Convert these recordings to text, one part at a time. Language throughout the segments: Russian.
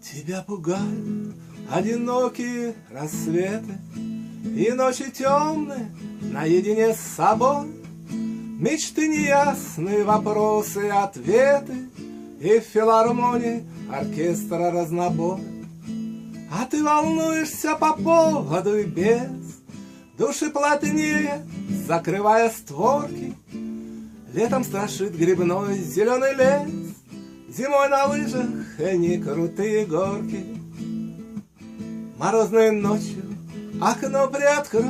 Тебя пугают одинокие рассветы и ночи темные наедине с собой. Мечты неясные, вопросы и ответы, и в филармонии оркестра разнобой. А ты волнуешься по поводу и без, души плотнее, закрывая створки. Летом страшит грибной зеленый лес, зимой на лыжах не крутые горки. Морозной ночью окно приоткрой,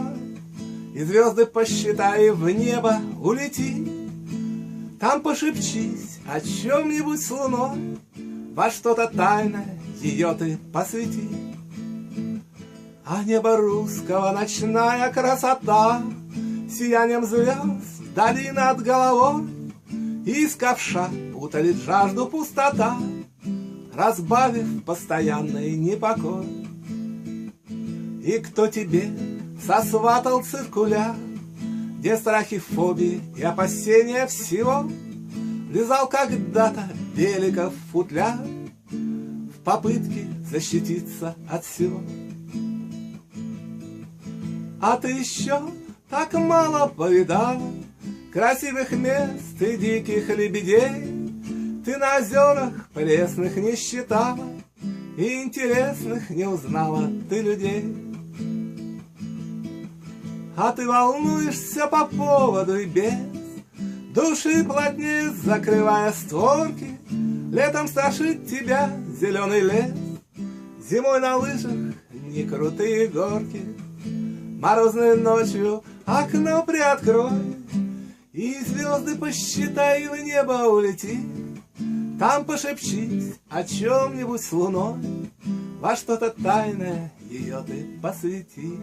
и звезды посчитай, в небо улети. Там пошепчись о чем-нибудь с луной, во что-то тайное ее ты посвяти. А небо русского ночная красота, сиянием звезд вдали над головой, искавша утолит жажду пустота, разбавив постоянный непокой. И кто тебе сосватал циркуляр, где страхи, фобии и опасения всего, лизал когда-то Беликов футляр в попытке защититься от всего. А ты еще так мало повидала красивых мест и диких лебедей. Ты на озерах пресных не считала и интересных не узнала ты людей. А ты волнуешься по поводу и без, души плотнее закрывая створки. Летом страшит тебя зеленый лес, зимой на лыжах не крутые горки. Морозной ночью окно приоткрой, и звезды посчитай, в небо улети. Там пошепчись о чем-нибудь с луной, во что-то тайное ее ты посвяти.